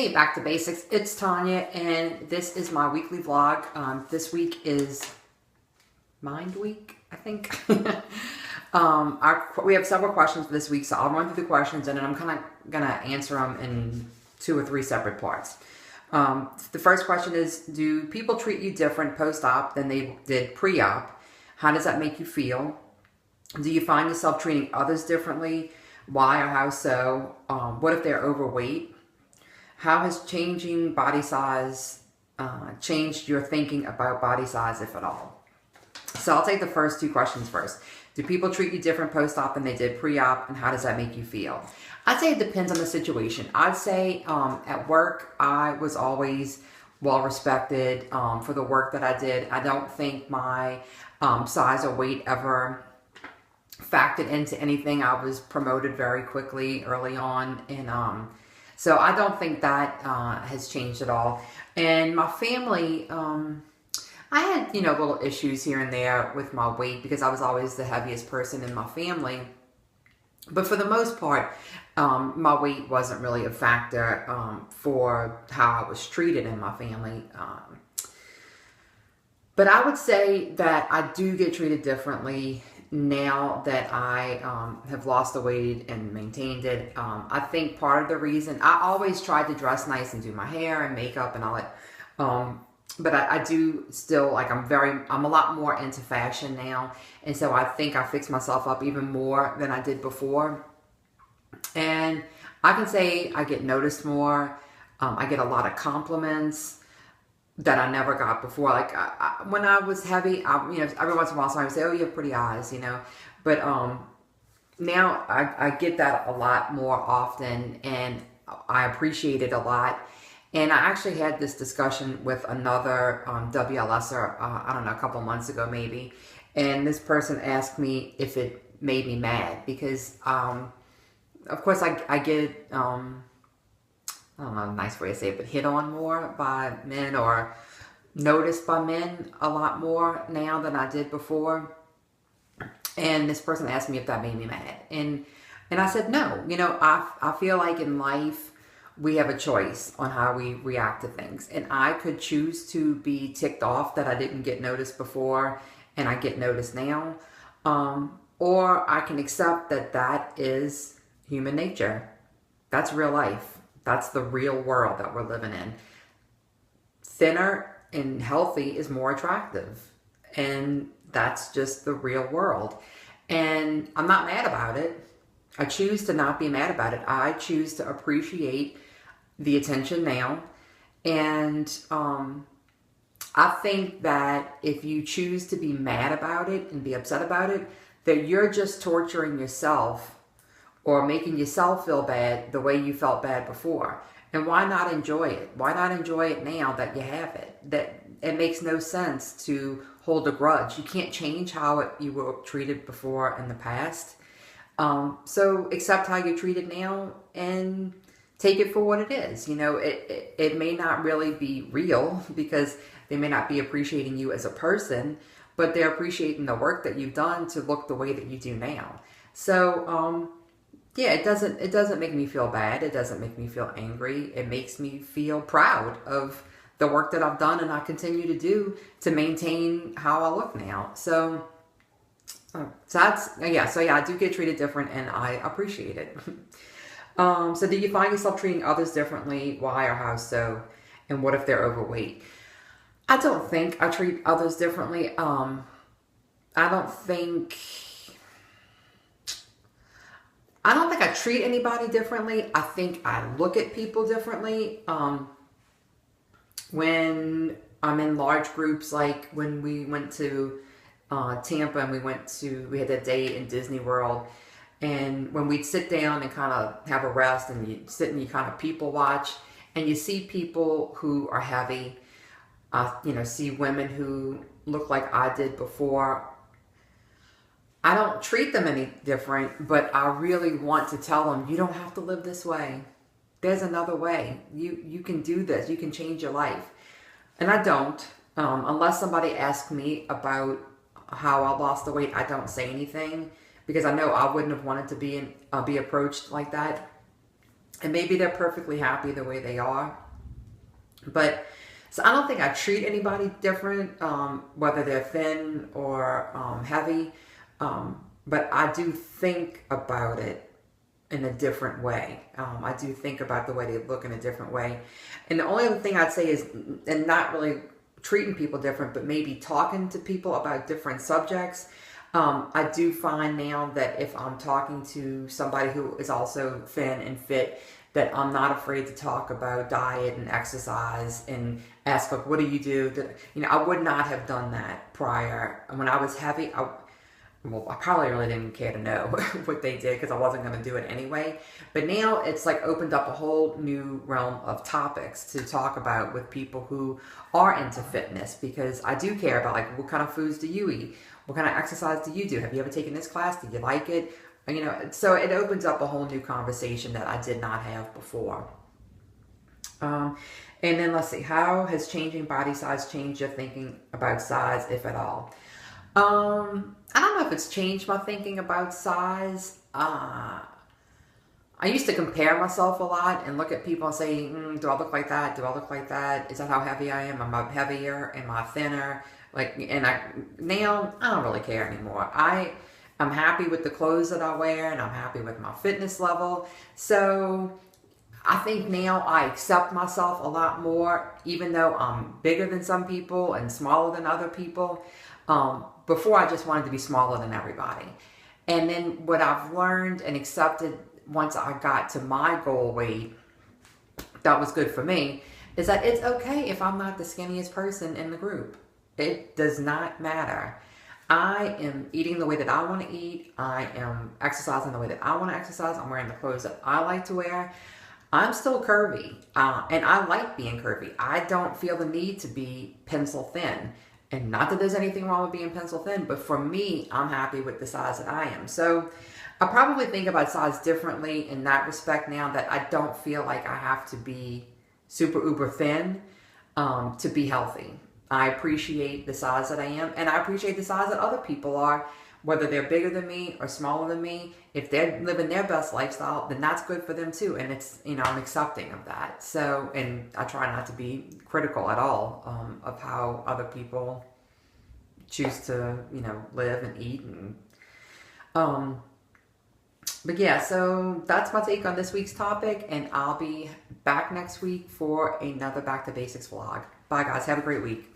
Hey, back to basics. It's Tanya, and this is my weekly vlog. This week is Mind Week, I think. We have several questions for this week, so I'll run through the questions, and then I'm kind of going to answer them in 2 or 3 separate parts. The first question is, do people treat you different post-op than they did pre-op? How does that make you feel? Do you find yourself treating others differently? Why or how so? What if they're overweight? How has changing body size changed your thinking about body size, if at all? So I'll take the first 2 questions first. Do people treat you different post-op than they did pre-op, and how does that make you feel? I'd say it depends on the situation. I'd say at work, I was always well-respected for the work that I did. I don't think my size or weight ever factored into anything. I was promoted very quickly early on, and so I don't think that has changed at all. And my family, I had, little issues here and there with my weight because I was always the heaviest person in my family. But for the most part, my weight wasn't really a factor for how I was treated in my family. But I would say that I do get treated differently now that I have lost the weight and maintained it. I think part of the reason, I always tried to dress nice and do my hair and makeup and all that. But I do still, I'm a lot more into fashion now. And so I think I fix myself up even more than I did before. And I can say I get noticed more. I get a lot of compliments that I never got before. Like when I was heavy, every once in a while somebody would say, "Oh, you have pretty eyes," But now I get that a lot more often, and I appreciate it a lot. And I actually had this discussion with another WLSer, I don't know, a couple months ago maybe, and this person asked me if it made me mad because, of course, I get I don't know a nice way to say it, but hit on more by men or noticed by men a lot more now than I did before. And this person asked me if that made me mad. And I said, no. I feel like in life, we have a choice on how we react to things. And I could choose to be ticked off that I didn't get noticed before and I get noticed now. Or I can accept that that is human nature. That's real life. That's the real world that we're living in. Thinner and healthy is more attractive. And that's just the real world. And I'm not mad about it. I choose to not be mad about it. I choose to appreciate the attention now. And I think that if you choose to be mad about it and be upset about it, that you're just torturing yourself or making yourself feel bad the way you felt bad before. And why not enjoy it? Why not enjoy it now that you have it? That it makes no sense to hold a grudge. You can't change how you were treated before in the past. So accept how you're treated now and take it for what it is. It may not really be real because they may not be appreciating you as a person, but they're appreciating the work that you've done to look the way that you do now. So, yeah, it doesn't make me feel bad. It doesn't make me feel angry. It makes me feel proud of the work that I've done and I continue to do to maintain how I look now. So I do get treated different and I appreciate it. So do you find yourself treating others differently? Why or how so? And what if they're overweight? I don't think I treat others differently. I don't think I treat anybody differently. I think I look at people differently. When I'm in large groups, like when we went to Tampa and we had that day in Disney World, and when we'd sit down and kind of have a rest and you sit and you kind of people watch and you see people who are heavy, see women who look like I did before. I don't treat them any different, but I really want to tell them, you don't have to live this way. There's another way. You can do this. You can change your life. And I don't. Unless somebody asks me about how I lost the weight, I don't say anything because I know I wouldn't have wanted to be approached like that. And maybe they're perfectly happy the way they are. But so I don't think I treat anybody different, whether they're thin or heavy. But I do think about it in a different way. I do think about the way they look in a different way. And the only other thing I'd say is, and not really treating people different, but maybe talking to people about different subjects. I do find now that if I'm talking to somebody who is also thin and fit, that I'm not afraid to talk about diet and exercise and ask, like, what do you do? I would not have done that prior. When I was heavy, I probably really didn't care to know what they did because I wasn't going to do it anyway. But now it's like opened up a whole new realm of topics to talk about with people who are into fitness, because I do care about, like, what kind of foods do you eat? What kind of exercise do you do? Have you ever taken this class? Did you like it? So it opens up a whole new conversation that I did not have before. And then let's see, how has changing body size changed your thinking about size, if at all? I don't know if it's changed my thinking about size. I used to compare myself a lot and look at people and say, do I look like that? Do I look like that? Is that how heavy I am? Am I heavier? Am I thinner? Now I don't really care anymore. I'm happy with the clothes that I wear, and I'm happy with my fitness level. So I think now I accept myself a lot more, even though I'm bigger than some people and smaller than other people. Before, I just wanted to be smaller than everybody. And then what I've learned and accepted once I got to my goal weight that was good for me is that it's okay if I'm not the skinniest person in the group. It does not matter. I am eating the way that I want to eat. I am exercising the way that I want to exercise. I'm wearing the clothes that I like to wear. I'm still curvy, and I like being curvy. I don't feel the need to be pencil thin. And not that there's anything wrong with being pencil thin, but for me, I'm happy with the size that I am. So I probably think about size differently in that respect now, that I don't feel like I have to be super uber thin to be healthy. I appreciate the size that I am, and I appreciate the size that other people are, whether they're bigger than me or smaller than me. If they're living their best lifestyle, then that's good for them too. And it's, I'm accepting of that. So, and I try not to be critical at all of how other people choose to, live and eat. But yeah, so that's my take on this week's topic, and I'll be back next week for another Back to Basics vlog. Bye guys, have a great week.